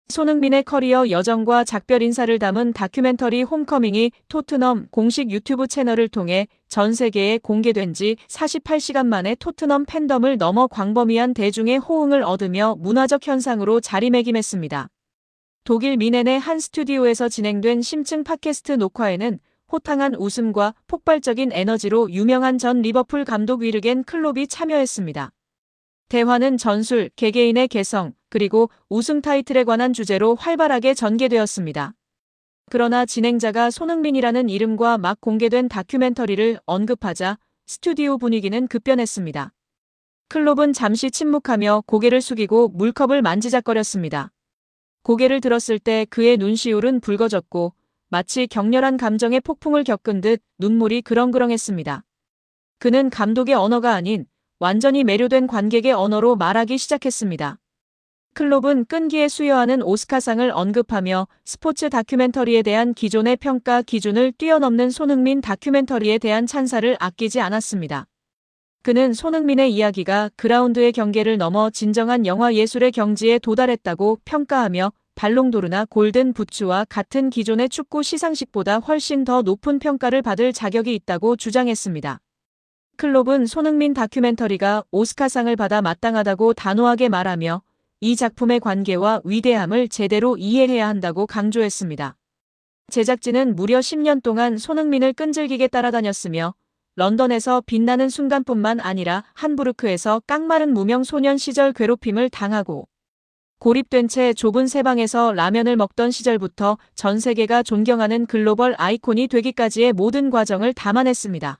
손흥민의 커리어 여정과 작별 인사를 담은 다큐멘터리 홈커밍이 토트넘 공식 유튜브 채널을 통해 전 세계에 공개된 지 48시간 만에 토트넘 팬덤을 넘어 광범위한 대중의 호응을 얻으며 문화적 현상으로 자리매김했습니다. 독일 미넨의 한 스튜디오에서 진행된 심층 팟캐스트 녹화에는 호탕한 웃음과 폭발적인 에너지로 유명한 전 리버풀 감독 위르겐 클롭이 참여했습니다. 대화는 전술, 개개인의 개성, 그리고 우승 타이틀에 관한 주제로 활발하게 전개되었습니다. 그러나 진행자가 손흥민이라는 이름과 막 공개된 다큐멘터리를 언급하자 스튜디오 분위기는 급변했습니다. 클롭은 잠시 침묵하며 고개를 숙이고 물컵을 만지작거렸습니다. 고개를 들었을 때 그의 눈시울은 붉어졌고 마치 격렬한 감정의 폭풍을 겪은 듯 눈물이 그렁그렁했습니다. 그는 감독의 언어가 아닌 완전히 매료된 관객의 언어로 말하기 시작했습니다. 클롭은 끈기에 수여하는 오스카상을 언급하며 스포츠 다큐멘터리에 대한 기존의 평가 기준을 뛰어넘는 손흥민 다큐멘터리에 대한 찬사를 아끼지 않았습니다. 그는 손흥민의 이야기가 그라운드의 경계를 넘어 진정한 영화 예술의 경지에 도달했다고 평가하며 발롱도르나 골든 부츠와 같은 기존의 축구 시상식보다 훨씬 더 높은 평가를 받을 자격이 있다고 주장했습니다. 클롭은 손흥민 다큐멘터리가 오스카상을 받아 마땅하다고 단호하게 말하며 이 작품의 관계와 위대함을 제대로 이해해야 한다고 강조했습니다. 제작진은 무려 10년 동안 손흥민을 끈질기게 따라다녔으며 런던에서 빛나는 순간뿐만 아니라 함부르크에서 깡마른 무명 소년 시절 괴롭힘을 당하고 고립된 채 좁은 새 방에서 라면을 먹던 시절부터 전 세계가 존경하는 글로벌 아이콘이 되기까지의 모든 과정을 담아냈습니다.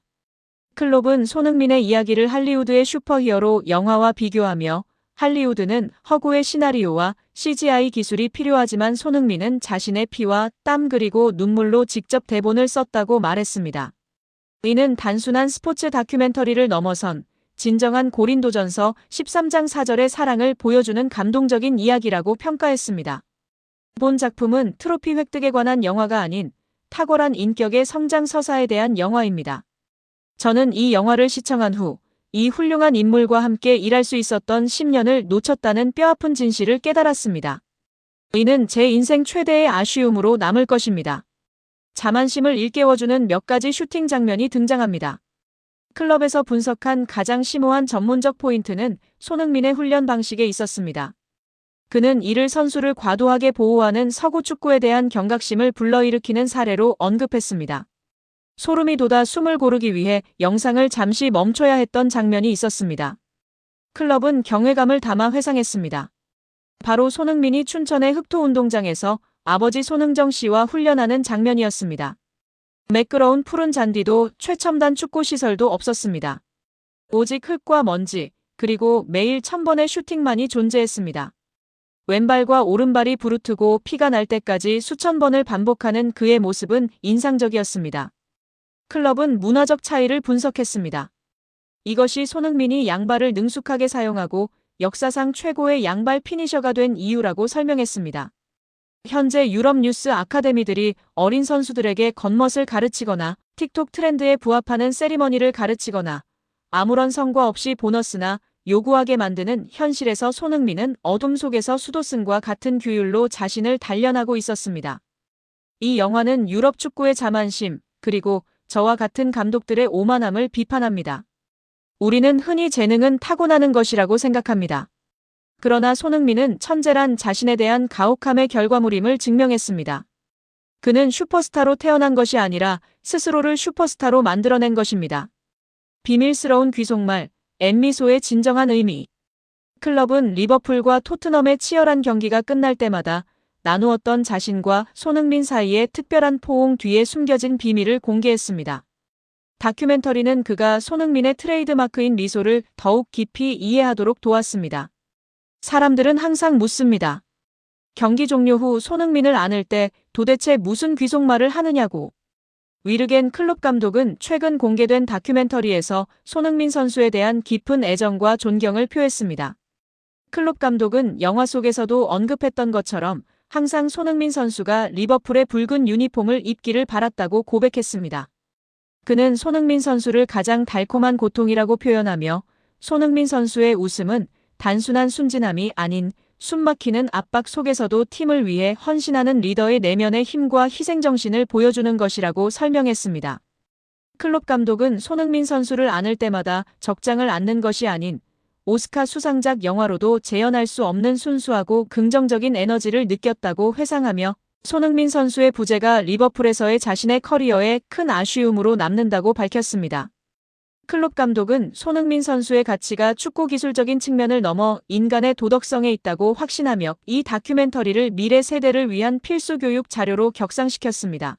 클롭은 손흥민의 이야기를 할리우드의 슈퍼히어로 영화와 비교하며 할리우드는 허구의 시나리오와 CGI 기술이 필요하지만 손흥민은 자신의 피와 땀 그리고 눈물로 직접 대본을 썼다고 말했습니다. 이는 단순한 스포츠 다큐멘터리를 넘어선 진정한 고린도전서 13장 4절의 사랑을 보여주는 감동적인 이야기라고 평가했습니다. 본 작품은 트로피 획득에 관한 영화가 아닌 탁월한 인격의 성장 서사에 대한 영화입니다. 저는 이 영화를 시청한 후 이 훌륭한 인물과 함께 일할 수 있었던 10년을 놓쳤다는 뼈아픈 진실을 깨달았습니다. 이는 제 인생 최대의 아쉬움으로 남을 것입니다. 자만심을 일깨워주는 몇 가지 슈팅 장면이 등장합니다. 클럽에서 분석한 가장 심오한 전문적 포인트는 손흥민의 훈련 방식에 있었습니다. 그는 이를 선수를 과도하게 보호하는 서구 축구에 대한 경각심을 불러일으키는 사례로 언급했습니다. 소름이 돋아 숨을 고르기 위해 영상을 잠시 멈춰야 했던 장면이 있었습니다. 클럽은 경외감을 담아 회상했습니다. 바로 손흥민이 춘천의 흑토운동장에서 아버지 손흥정 씨와 훈련하는 장면이었습니다. 매끄러운 푸른 잔디도 최첨단 축구 시설도 없었습니다. 오직 흙과 먼지, 그리고 매일 1000번의 슈팅만이 존재했습니다. 왼발과 오른발이 부르트고 피가 날 때까지 수천 번을 반복하는 그의 모습은 인상적이었습니다. 클럽은 문화적 차이를 분석했습니다. 이것이 손흥민이 양발을 능숙하게 사용하고 역사상 최고의 양발 피니셔가 된 이유라고 설명했습니다. 현재 유럽 뉴스 아카데미들이 어린 선수들에게 겉멋을 가르치거나 틱톡 트렌드에 부합하는 세리머니를 가르치거나 아무런 성과 없이 보너스나 요구하게 만드는 현실에서 손흥민은 어둠 속에서 수도승과 같은 규율로 자신을 단련하고 있었습니다. 이 영화는 유럽 축구의 자만심, 그리고 저와 같은 감독들의 오만함을 비판합니다. 우리는 흔히 재능은 타고나는 것이라고 생각합니다. 그러나 손흥민은 천재란 자신에 대한 가혹함의 결과물임을 증명했습니다. 그는 슈퍼스타로 태어난 것이 아니라 스스로를 슈퍼스타로 만들어낸 것입니다. 비밀스러운 귀속말, 엠미소의 진정한 의미. 클럽은 리버풀과 토트넘의 치열한 경기가 끝날 때마다 나누었던 자신과 손흥민 사이의 특별한 포옹 뒤에 숨겨진 비밀을 공개했습니다. 다큐멘터리는 그가 손흥민의 트레이드마크인 미소를 더욱 깊이 이해하도록 도왔습니다. 사람들은 항상 묻습니다. 경기 종료 후 손흥민을 안을 때 도대체 무슨 귀속말을 하느냐고. 위르겐 클롭 감독은 최근 공개된 다큐멘터리에서 손흥민 선수에 대한 깊은 애정과 존경을 표했습니다. 클롭 감독은 영화 속에서도 언급했던 것처럼 항상 손흥민 선수가 리버풀의 붉은 유니폼을 입기를 바랐다고 고백했습니다. 그는 손흥민 선수를 가장 달콤한 고통이라고 표현하며 손흥민 선수의 웃음은 단순한 순진함이 아닌 숨막히는 압박 속에서도 팀을 위해 헌신하는 리더의 내면의 힘과 희생정신을 보여주는 것이라고 설명했습니다. 클롭 감독은 손흥민 선수를 안을 때마다 적장을 안는 것이 아닌 오스카 수상작 영화로도 재현할 수 없는 순수하고 긍정적인 에너지를 느꼈다고 회상하며 손흥민 선수의 부재가 리버풀에서의 자신의 커리어에 큰 아쉬움으로 남는다고 밝혔습니다. 클롭 감독은 손흥민 선수의 가치가 축구 기술적인 측면을 넘어 인간의 도덕성에 있다고 확신하며 이 다큐멘터리를 미래 세대를 위한 필수 교육 자료로 격상시켰습니다.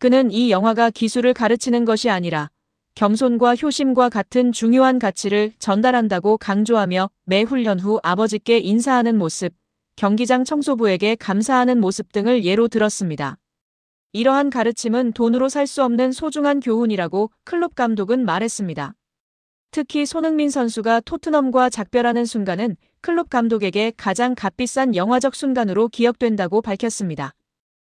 그는 이 영화가 기술을 가르치는 것이 아니라 겸손과 효심과 같은 중요한 가치를 전달한다고 강조하며 매 훈련 후 아버지께 인사하는 모습, 경기장 청소부에게 감사하는 모습 등을 예로 들었습니다. 이러한 가르침은 돈으로 살 수 없는 소중한 교훈이라고 클롭 감독은 말했습니다. 특히 손흥민 선수가 토트넘과 작별하는 순간은 클롭 감독에게 가장 값비싼 영화적 순간으로 기억된다고 밝혔습니다.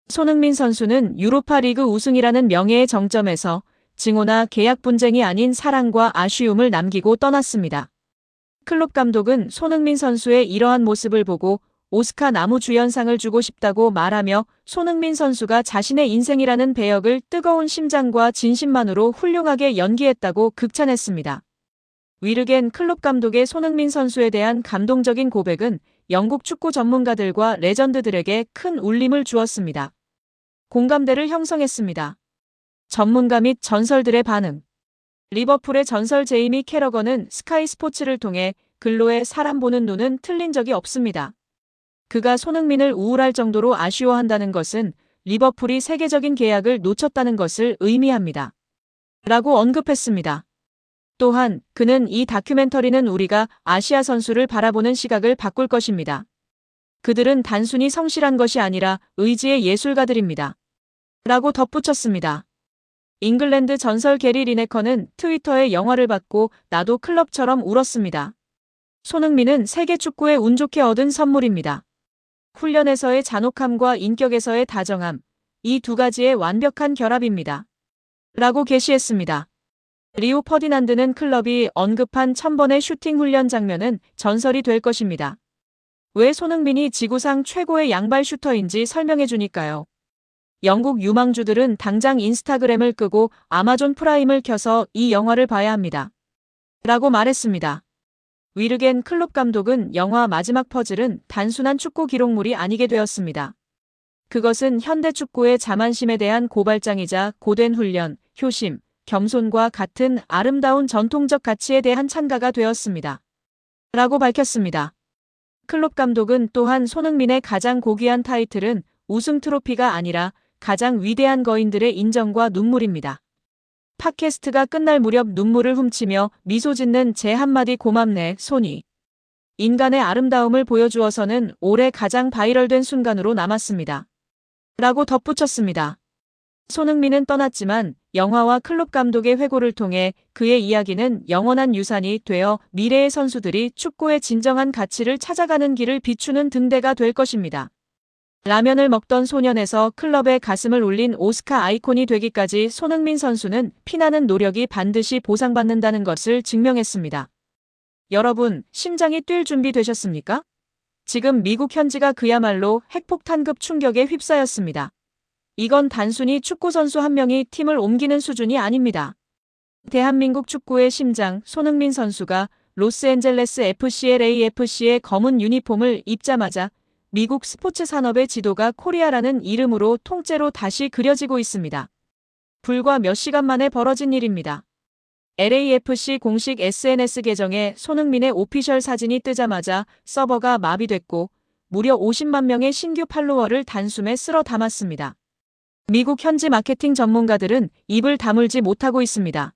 손흥민 선수는 유로파 리그 우승이라는 명예의 정점에서 증오나 계약 분쟁이 아닌 사랑과 아쉬움을 남기고 떠났습니다. 클롭 감독은 손흥민 선수의 이러한 모습을 보고 오스카 나무주연상을 주고 싶다고 말하며 손흥민 선수가 자신의 인생이라는 배역을 뜨거운 심장과 진심만으로 훌륭하게 연기했다고 극찬했습니다. 위르겐 클롭 감독의 손흥민 선수에 대한 감동적인 고백은 영국 축구 전문가들과 레전드들에게 큰 울림을 주었습니다. 공감대를 형성했습니다. 전문가 및 전설들의 반응. 리버풀의 전설 제이미 캐러건은 스카이 스포츠를 통해 글로의 사람 보는 눈은 틀린 적이 없습니다. 그가 손흥민을 우울할 정도로 아쉬워한다는 것은 리버풀이 세계적인 계약을 놓쳤다는 것을 의미합니다. 라고 언급했습니다. 또한 그는 이 다큐멘터리는 우리가 아시아 선수를 바라보는 시각을 바꿀 것입니다. 그들은 단순히 성실한 것이 아니라 의지의 예술가들입니다. 라고 덧붙였습니다. 잉글랜드 전설 게리 리네커는 트위터에 영화를 받고 나도 클럽처럼 울었습니다. 손흥민은 세계 축구에 운 좋게 얻은 선물입니다. 훈련에서의 잔혹함과 인격에서의 다정함, 이 두 가지의 완벽한 결합입니다. 라고 게시했습니다. 리오 퍼디난드는 클럽이 언급한 1000번의 슈팅 훈련 장면은 전설이 될 것입니다. 왜 손흥민이 지구상 최고의 양발 슈터인지 설명해 주니까요. 영국 유망주들은 당장 인스타그램을 끄고 아마존 프라임을 켜서 이 영화를 봐야 합니다. 라고 말했습니다. 위르겐 클롭 감독은 영화 마지막 퍼즐은 단순한 축구 기록물이 아니게 되었습니다. 그것은 현대 축구의 자만심에 대한 고발장이자 고된 훈련, 효심, 겸손과 같은 아름다운 전통적 가치에 대한 찬가가 되었습니다. 라고 밝혔습니다. 클롭 감독은 또한 손흥민의 가장 고귀한 타이틀은 우승 트로피가 아니라 가장 위대한 거인들의 인정과 눈물입니다. 팟캐스트가 끝날 무렵 눈물을 훔치며 미소 짓는 제 한마디 고맙네, 손이. 인간의 아름다움을 보여주어서는 올해 가장 바이럴된 순간으로 남았습니다. 라고 덧붙였습니다. 손흥민은 떠났지만 영화와 클롭 감독의 회고를 통해 그의 이야기는 영원한 유산이 되어 미래의 선수들이 축구의 진정한 가치를 찾아가는 길을 비추는 등대가 될 것입니다. 라면을 먹던 소년에서 클럽의 가슴을 울린 오스카 아이콘이 되기까지 손흥민 선수는 피나는 노력이 반드시 보상받는다는 것을 증명했습니다. 여러분, 심장이 뛸 준비 되셨습니까? 지금 미국 현지가 그야말로 핵폭탄급 충격에 휩싸였습니다. 이건 단순히 축구선수 한 명이 팀을 옮기는 수준이 아닙니다. 대한민국 축구의 심장 손흥민 선수가 로스앤젤레스 FCLAFC의 검은 유니폼을 입자마자 미국 스포츠 산업의 지도가 코리아라는 이름으로 통째로 다시 그려지고 있습니다. 불과 몇 시간 만에 벌어진 일입니다. LAFC 공식 SNS 계정에 손흥민의 오피셜 사진이 뜨자마자 서버가 마비됐고 무려 50만 명의 신규 팔로워를 단숨에 쓸어 담았습니다. 미국 현지 마케팅 전문가들은 입을 다물지 못하고 있습니다.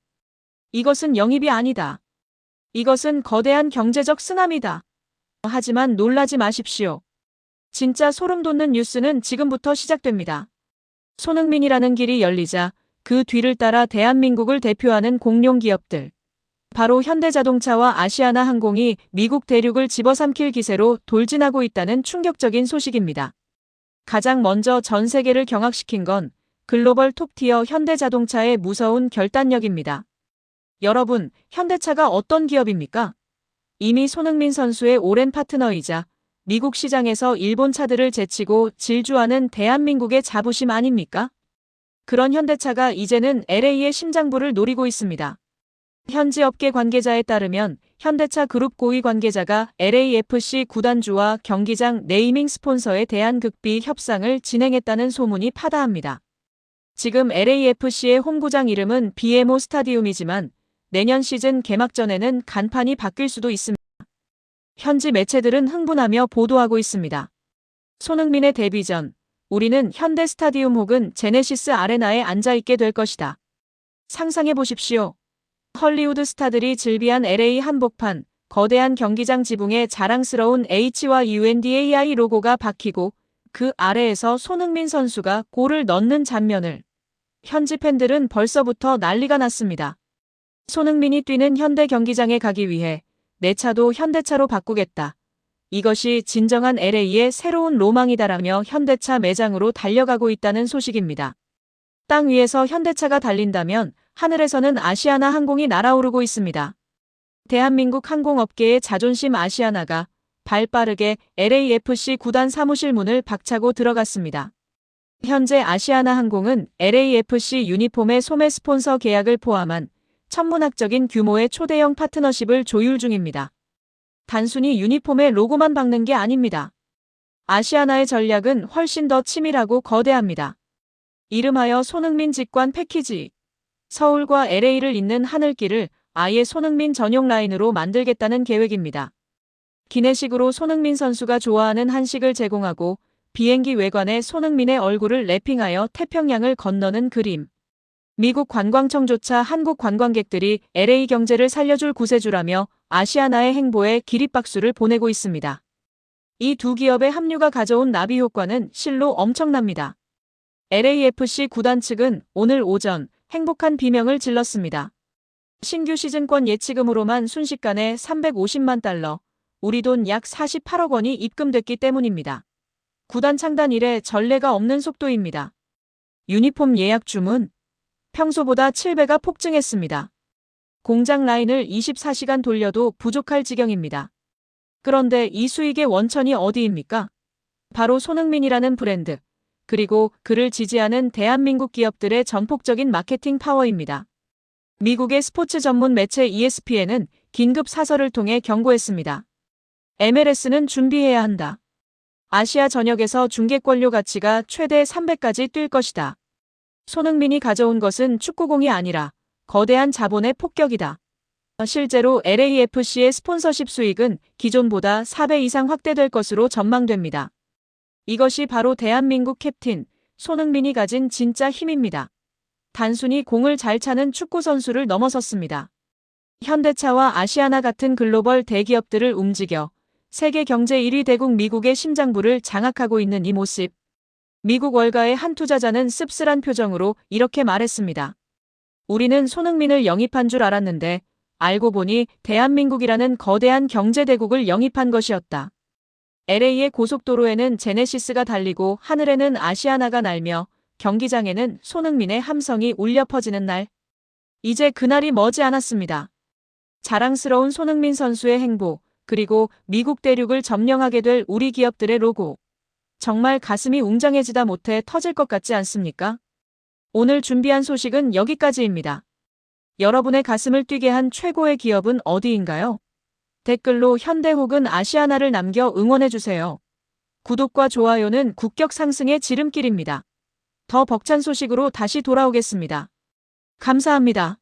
이것은 영입이 아니다. 이것은 거대한 경제적 쓰나미다. 하지만 놀라지 마십시오. 진짜 소름 돋는 뉴스는 지금부터 시작됩니다. 손흥민이라는 길이 열리자 그 뒤를 따라 대한민국을 대표하는 공룡 기업들. 바로 현대자동차와 아시아나항공이 미국 대륙을 집어삼킬 기세로 돌진하고 있다는 충격적인 소식입니다. 가장 먼저 전 세계를 경악시킨 건 글로벌 톱티어 현대자동차의 무서운 결단력입니다. 여러분, 현대차가 어떤 기업입니까? 이미 손흥민 선수의 오랜 파트너이자 미국 시장에서 일본 차들을 제치고 질주하는 대한민국의 자부심 아닙니까? 그런 현대차가 이제는 LA의 심장부를 노리고 있습니다. 현지 업계 관계자에 따르면 현대차 그룹 고위 관계자가 LAFC 구단주와 경기장 네이밍 스폰서에 대한 극비 협상을 진행했다는 소문이 파다합니다. 지금 LAFC의 홈구장 이름은 BMO 스타디움이지만 내년 시즌 개막 전에는 간판이 바뀔 수도 있습니다. 현지 매체들은 흥분하며 보도하고 있습니다. 손흥민의 데뷔 전 우리는 현대 스타디움 혹은 제네시스 아레나에 앉아있게 될 것이다. 상상해 보십시오. 헐리우드 스타들이 즐비한 LA 한복판, 거대한 경기장 지붕에 자랑스러운 H와 UNDAI 로고가 박히고 그 아래에서 손흥민 선수가 골을 넣는 장면을 현지 팬들은 벌써부터 난리가 났습니다. 손흥민이 뛰는 현대 경기장에 가기 위해 내 차도 현대차로 바꾸겠다. 이것이 진정한 LA의 새로운 로망이다라며 현대차 매장으로 달려가고 있다는 소식입니다. 땅 위에서 현대차가 달린다면 하늘에서는 아시아나 항공이 날아오르고 있습니다. 대한민국 항공업계의 자존심 아시아나가 발빠르게 LAFC 구단 사무실 문을 박차고 들어갔습니다. 현재 아시아나 항공은 LAFC 유니폼의 소매 스폰서 계약을 포함한 천문학적인 규모의 초대형 파트너십을 조율 중입니다. 단순히 유니폼에 로고만 박는 게 아닙니다. 아시아나의 전략은 훨씬 더 치밀하고 거대합니다. 이름하여 손흥민 직관 패키지. 서울과 LA를 잇는 하늘길을 아예 손흥민 전용 라인으로 만들겠다는 계획입니다. 기내식으로 손흥민 선수가 좋아하는 한식을 제공하고 비행기 외관에 손흥민의 얼굴을 래핑하여 태평양을 건너는 그림. 미국 관광청조차 한국 관광객들이 LA 경제를 살려줄 구세주라며 아시아나의 행보에 기립박수를 보내고 있습니다. 이 두 기업의 합류가 가져온 나비 효과는 실로 엄청납니다. LAFC 구단 측은 오늘 오전 행복한 비명을 질렀습니다. 신규 시즌권 예치금으로만 순식간에 350만 달러, 우리 돈 약 48억 원이 입금됐기 때문입니다. 구단 창단 이래 전례가 없는 속도입니다. 유니폼 예약 주문 평소보다 7배가 폭증했습니다. 공장 라인을 24시간 돌려도 부족할 지경입니다. 그런데 이 수익의 원천이 어디입니까? 바로 손흥민이라는 브랜드, 그리고 그를 지지하는 대한민국 기업들의 전폭적인 마케팅 파워입니다. 미국의 스포츠 전문 매체 ESPN은 긴급 사설을 통해 경고했습니다. MLS는 준비해야 한다. 아시아 전역에서 중계권료 가치가 최대 300까지 뛸 것이다. 손흥민이 가져온 것은 축구공이 아니라 거대한 자본의 폭격이다. 실제로 LAFC의 스폰서십 수익은 기존보다 4배 이상 확대될 것으로 전망됩니다. 이것이 바로 대한민국 캡틴 손흥민이 가진 진짜 힘입니다. 단순히 공을 잘 차는 축구 선수를 넘어섰습니다. 현대차와 아시아나 같은 글로벌 대기업들을 움직여 세계 경제 1위 대국 미국의 심장부를 장악하고 있는 이 모습. 미국 월가의 한 투자자는 씁쓸한 표정으로 이렇게 말했습니다. 우리는 손흥민을 영입한 줄 알았는데 알고 보니 대한민국이라는 거대한 경제대국을 영입한 것이었다. LA의 고속도로에는 제네시스가 달리고 하늘에는 아시아나가 날며 경기장에는 손흥민의 함성이 울려 퍼지는 날. 이제 그날이 머지 않았습니다. 자랑스러운 손흥민 선수의 행보, 그리고 미국 대륙을 점령하게 될 우리 기업들의 로고. 정말 가슴이 웅장해지다 못해 터질 것 같지 않습니까? 오늘 준비한 소식은 여기까지입니다. 여러분의 가슴을 뛰게 한 최고의 기업은 어디인가요? 댓글로 현대 혹은 아시아나를 남겨 응원해주세요. 구독과 좋아요는 국격 상승의 지름길입니다. 더 벅찬 소식으로 다시 돌아오겠습니다. 감사합니다.